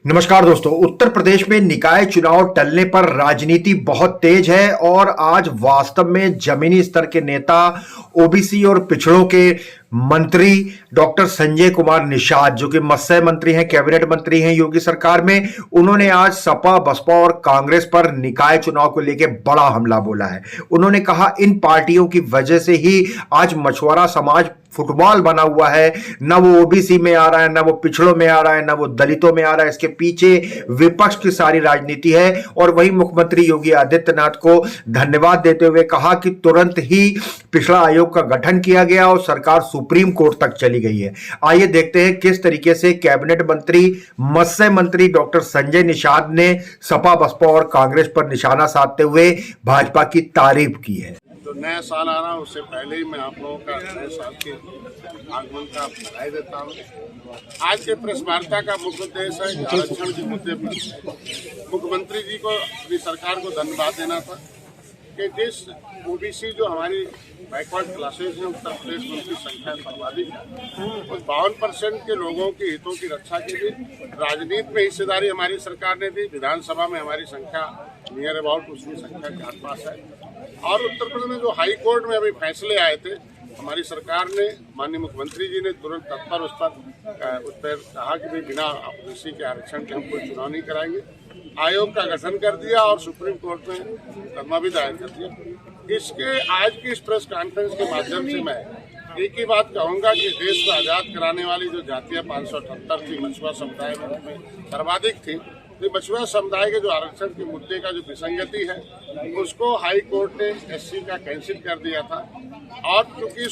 नमस्कार दोस्तों। उत्तर प्रदेश में निकाय चुनाव टलने पर राजनीति बहुत तेज है और आज वास्तव में जमीनी स्तर के नेता ओबीसी और पिछड़ों के मंत्री डॉक्टर संजय कुमार निषाद, जो कि मत्स्य मंत्री हैं, कैबिनेट मंत्री हैं योगी सरकार में, उन्होंने आज सपा, बसपा और कांग्रेस पर निकाय चुनाव को लेकर बड़ा हमला बोला है। उन्होंने कहा इन पार्टियों की वजह से ही आज मछुआरा समाज फुटबॉल बना हुआ है। न वो ओबीसी में आ रहा है, न वो पिछड़ों में आ रहा है, न वो दलितों में आ रहा है। इसके पीछे विपक्ष की सारी राजनीति है। और वही मुख्यमंत्री योगी आदित्यनाथ को धन्यवाद देते हुए कहा कि तुरंत ही पिछड़ा आयोग का गठन किया गया और सरकार सुप्रीम कोर्ट तक चली गई है। आइए देखते हैं किस तरीके से कैबिनेट मंत्री, मत्स्य मंत्री डॉक्टर संजय निषाद ने सपा, बसपा और कांग्रेस पर निशाना साधते हुए भाजपा की तारीफ की है। तो नया साल आ रहा है, उससे पहले ही मैं आप लोगों का नए साल के आगमन का बधाई देता हूँ। आज के प्रेस वार्ता का मुख्य उद्देश्य है कि आरक्षण के मुद्दे पर मुख्यमंत्री जी को, अपनी सरकार को धन्यवाद देना था कि जिस ओबीसी जो हमारी बैकवर्ड क्लासेज हैं उत्तर प्रदेश में, उनकी संख्या सर्वाधिक है। उस 52% के लोगों के हितों की रक्षा के लिए राजनीति में हिस्सेदारी हमारी सरकार ने दी। विधानसभा में हमारी संख्या नियर अबाउट उसकी संख्या के आसपास है। और उत्तर प्रदेश में जो हाई कोर्ट में अभी फैसले आए थे, हमारी सरकार ने, माननीय मुख्यमंत्री जी ने तुरंत तत्पर उस पर कहा कि भाई बिना ओबीसी के आरक्षण के हम कोई चुनाव नहीं कराएंगे। आयोग का गठन कर दिया और सुप्रीम कोर्ट में मुकदमा भी दायर कर दिया। इसके आज की इस प्रेस कॉन्फ्रेंस के माध्यम से मैं एक ही बात कहूंगा कि देश को आजाद कराने वाली जो जातियां 578 थी, मछुआ समुदाय में सर्वाधिक थी। तो मछुआ समुदाय के जो आरक्षण के मुद्दे का जो विसंगति है, उसको हाई कोर्ट ने एससी का कैंसिल कर दिया था। और क्योंकि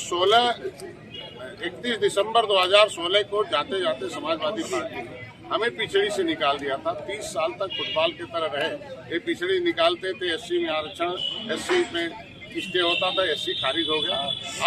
31 दिसंबर 2016 को जाते जाते समाजवादी पार्टी ने हमें पिछड़ी से निकाल दिया था। 30 साल तक फुटबॉल की तरह रहे, ये पिछड़ी निकालते थे। एससी में आरक्षण, एससी में स्टे होता था, एससी खारिज हो गया।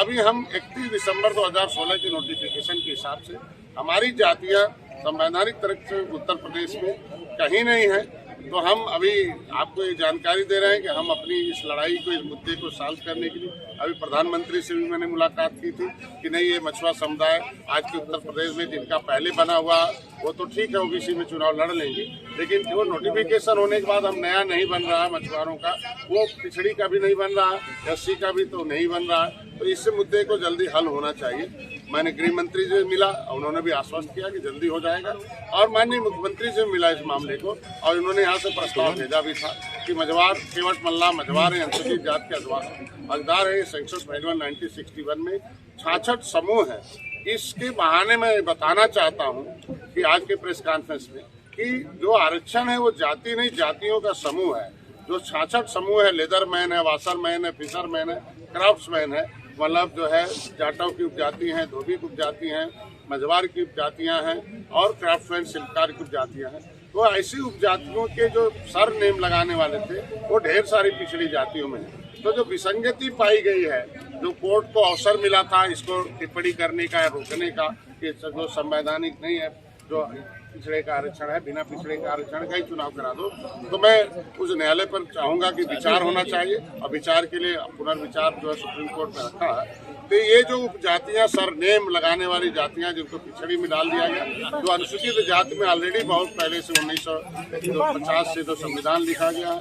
अभी हम 31 दिसंबर 2016 के नोटिफिकेशन के हिसाब से हमारी जातियां संवैधानिक तरह से उत्तर प्रदेश में कहीं नहीं है। तो हम अभी आपको ये जानकारी दे रहे हैं कि हम अपनी इस लड़ाई को, इस मुद्दे को सॉल्व करने के लिए अभी प्रधानमंत्री से भी मैंने मुलाकात की थी कि नहीं, ये मछुआ समुदाय आज के उत्तर प्रदेश में जिनका पहले बना हुआ वो तो ठीक है, ओबीसी में चुनाव लड़ लेंगे, लेकिन वो नोटिफिकेशन होने के बाद हम नया नहीं बन रहा है मछुआरों का, वो पिछड़ी का भी नहीं बन रहा है, एससी का भी तो नहीं बन रहा है। तो इस मुद्दे को जल्दी हल होना चाहिए। मैंने गृह मंत्री से मिला, उन्होंने भी आश्वस्त किया कि जल्दी हो जाएगा। और माननीय मुख्यमंत्री से मिला इस मामले को, और उन्होंने यहाँ से प्रस्ताव भेजा भी था कि मझवार, केवट मल्ला मझवार है, अनुसूचित जाति के हकदार है। सेंसस 1961 में 66 समूह है। इसके बहाने मैं बताना चाहता हूँ कि आज के प्रेस कॉन्फ्रेंस में कि जो आरक्षण है वो जाति नहीं, जातियों का समूह है। जो 66 समूह है, लेदरमैन है, वाशरमैन है, फिशरमैन है, क्राफ्ट्समैन है, मतलब जो है जाटव की उपजाति हैं, धोबी की उपजाति हैं, मझवार की उपजातियां हैं और क्राफ्ट्समैन शिल्पकार की उपजातियां हैं। तो ऐसी उपजातियों के जो सर नेम लगाने वाले थे वो ढेर सारी पिछड़ी जातियों में है। तो जो विसंगति पाई गई है, जो कोर्ट को अवसर मिला था इसको टिप्पणी करने का, रोकने का, कि जो संवैधानिक नहीं है, जो पिछड़े का आरक्षण है, बिना पिछड़े का आरक्षण का ही चुनाव करा दो, तो मैं उस न्यायालय पर चाहूंगा कि विचार होना चाहिए। और विचार के लिए पुनर्विचार जो है सुप्रीम कोर्ट में रखा है। तो ये जो उपजातियां, सरनेम लगाने वाली जातियां जिनको पिछड़ी में डाल दिया गया, जो अनुसूचित जाति में ऑलरेडी बहुत पहले से 1950 से जो संविधान लिखा गया है,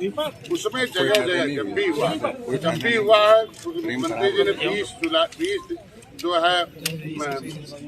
उसमें जगह जगह जब भी हुआ है, मुख्यमंत्री जी ने 20 जो है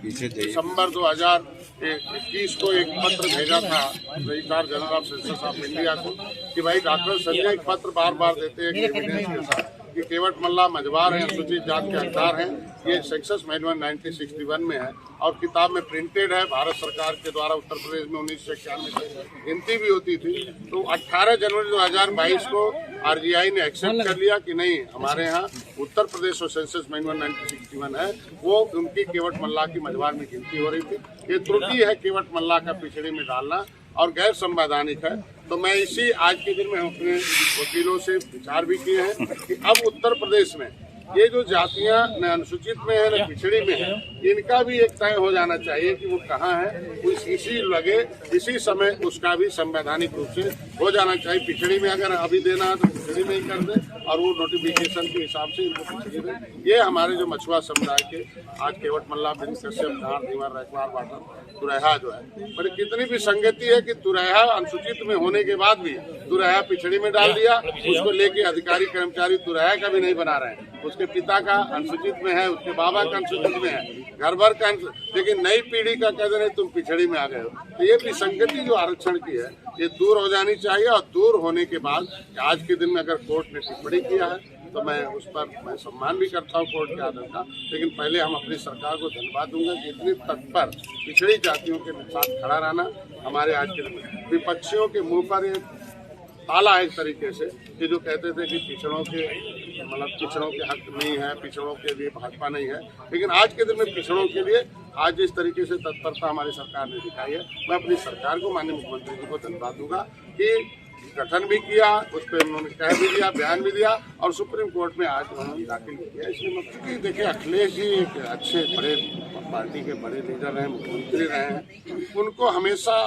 दिसंबर 2021 को एक पत्र भेजा था registrar general of census of India को कि भाई डॉक्टर संजय एक पत्र बार बार देते हैं कि एविडेंस के साथ कि केवट मल्ला मझवार हैं, अनुसूचित जाति के हकदार हैं। ये सेंसस मैनुअल 1961 में है और किताब में प्रिंटेड है। भारत सरकार के द्वारा उत्तर प्रदेश में 1991 से गिनती भी होती थी। तो 18 जनवरी 2022 को आरजीआई ने एक्सेप्ट कर लिया कि नहीं, हमारे यहाँ उत्तर प्रदेश और सेंसस मैनुअल 1961 है, वो उनकी केवट मल्ला की मझवार में गिनती हो रही थी। ये त्रुटि है केवट मल्ला का पिछड़ी में डालना और गैर संवैधानिक है। तो मैं इसी आज के दिन में अपने वकीलों से विचार भी किए हैं कि अब उत्तर प्रदेश में ये जो जातियां न अनुसूचित में है न पिछड़ी में है, इनका भी एक तय हो जाना चाहिए कि वो कहाँ है। इसी समय उसका भी संवैधानिक रूप से हो जाना चाहिए। पिछड़ी में अगर अभी देना है तो पिछड़ी में ही कर दे और वो नोटिफिकेशन के हिसाब से इनको पिछड़ी दे। ये हमारे जो मछुआ समुदाय के आज केवट मल्ला, बिन कश्यप, धार, दीवार, रैकवार, वाटर, तुरैहा जो है, पर कितनी भी संगति है कि तुरैहा अनुसूचित में होने के बाद भी तुरैहा पिछड़ी में डाल दिया। उसको लेके अधिकारी कर्मचारी तुरैहा का भी नहीं बना रहे हैं। उसके पिता का अनुसूचित में है, उसके बाबा का अनुसूचित में है, घर भर का, लेकिन नई पीढ़ी का कहते नहीं तुम पिछड़ी में आ गए हो। तो ये विसंगति जो आरक्षण की है ये दूर हो जानी चाहिए। और दूर होने के बाद आज के दिन में अगर कोर्ट ने टिप्पणी किया है तो मैं उस पर मैं सम्मान भी करता हूँ कोर्ट के आदेश का। लेकिन पहले हम अपनी सरकार को धन्यवाद दूंगा कि इतनी तत्पर पिछड़ी जातियों के साथ खड़ा रहना। हमारे आज के दिन में विपक्षियों के मुंह पर एक ताला एक तरीके से कि जो कहते थे कि पिछड़ों के पिछड़ों के हक नहीं है, पिछड़ों के लिए भाजपा नहीं है, लेकिन आज के दिन में पिछड़ों के लिए आज जिस तरीके से तत्परता हमारी सरकार ने दिखाई है, मैं अपनी सरकार को, माननीय मुख्यमंत्री जी को धन्यवाद दूंगा कि गठन भी किया, उस पर उन्होंने कह भी दिया, बयान भी दिया और सुप्रीम कोर्ट में आज उन्होंने दाखिल किया। इसलिए देखिए, अखिलेश जी एक अच्छे बड़े पार्टी के बड़े लीडर हैं, मुख्यमंत्री रहे हैं। उनको हमेशा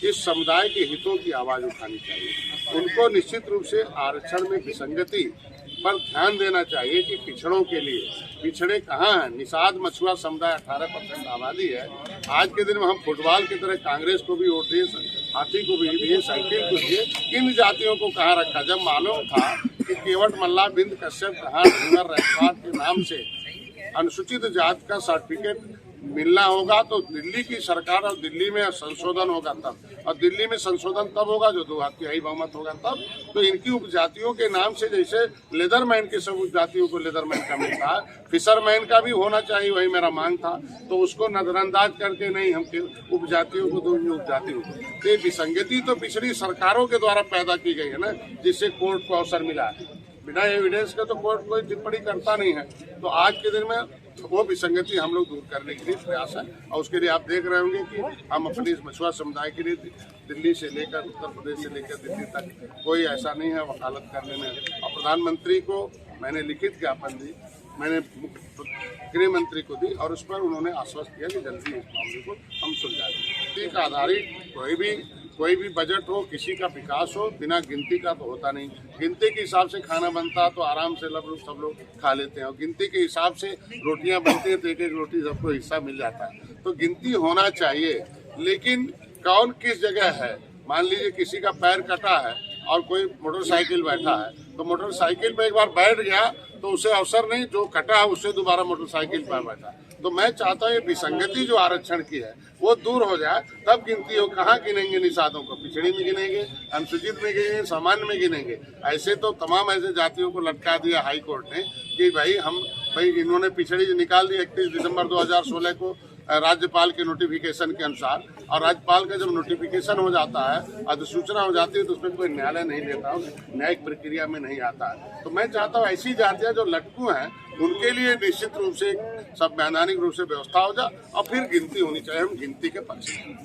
इस समुदाय के हितों की आवाज उठानी चाहिए। उनको निश्चित रूप से आरक्षण में विसंगति पर ध्यान देना चाहिए कि पिछड़ों के लिए पिछड़े कहाँ हैं। निषाद मछुआ समुदाय 18% आबादी है। आज के दिन में हम फुटबॉल की तरह कांग्रेस को भी वोट दिए, हाथी को भी दिए, साइकिल को दिए, इन जातियों को कहाँ रखा? जब मालूम था कि केवट मल्ला, बिंद कश्यप, धार, दीवार, रैकवार के नाम से अनुसूचित जात का सर्टिफिकेट मिलना होगा तो दिल्ली की सरकार और दिल्ली में संशोधन होगा तब, और दिल्ली में संशोधन तब होगा जो 2/3 बहुमत होगा तब। तो इनकी उपजातियों के नाम से जैसे लेदरमैन के सब उपजातियों को लेदरमैन का मिलता है, फिशरमैन का भी होना चाहिए, वही मेरा मांग था। तो उसको नजरअंदाज करके नहीं हम उपजातियों को दूंगे, उपजातियों को। ये विसंगति तो पिछड़ी सरकारों के द्वारा पैदा की गई है ना, जिससे कोर्ट को अवसर मिला है। बिना एविडेंस के तो कोर्ट कोई टिप्पणी करता नहीं है। तो आज के दिन में वो विसंगति हम लोग दूर करने के लिए प्रयास है। और उसके लिए आप देख रहे होंगे कि हम अपने इस मछुआ समुदाय के लिए दिल्ली से लेकर उत्तर प्रदेश से लेकर दिल्ली तक कोई ऐसा नहीं है वकालत करने में। और प्रधानमंत्री को मैंने लिखित ज्ञापन दी, मैंने गृह मंत्री को दी और उस पर उन्होंने आश्वस्त किया कि जल्दी इस मामले को हम सुलझाएंगे। का आधारित कोई भी बजट हो, किसी का विकास हो, बिना गिनती का तो होता नहीं। गिनती के हिसाब से खाना बनता तो आराम से सब लोग खा लेते हैं, और गिनती के हिसाब से रोटियां बनती हैं तो एक एक रोटी सबको हिस्सा मिल जाता है। तो गिनती होना चाहिए, लेकिन कौन किस जगह है। मान लीजिए किसी का पैर कटा है और कोई मोटरसाइकिल बैठा है, तो मोटरसाइकिल पे एक बार बैठ गया तो उसे अवसर नहीं, जो कटा है उससे दोबारा मोटरसाइकिल पर बैठा। तो मैं चाहता हूँ ये विसंगति जो आरक्षण की है वो दूर हो जाए, तब गिनती हो। कहाँ गिनेंगे निषादों को? पिछड़ी में गिनेंगे, अनुसूचित में गिनेंगे, सामान्य में गिनेंगे। ऐसे तो तमाम ऐसे जातियों को लटका दिया हाई कोर्ट ने कि भाई इन्होंने पिछड़ी निकाल दी 31 दिसंबर 2016 को राज्यपाल के नोटिफिकेशन के अनुसार। और राज्यपाल का जब नोटिफिकेशन हो जाता है, अधिसूचना हो जाती है, तो उसमें कोई न्यायालय नहीं लेता, न्यायिक प्रक्रिया में नहीं आता है। तो मैं चाहता हूँ ऐसी जातियाँ जो लटकू हैं उनके लिए निश्चित रूप से संवैधानिक रूप से व्यवस्था हो जाए और फिर गिनती होनी चाहिए। हम गिनती के पक्ष में।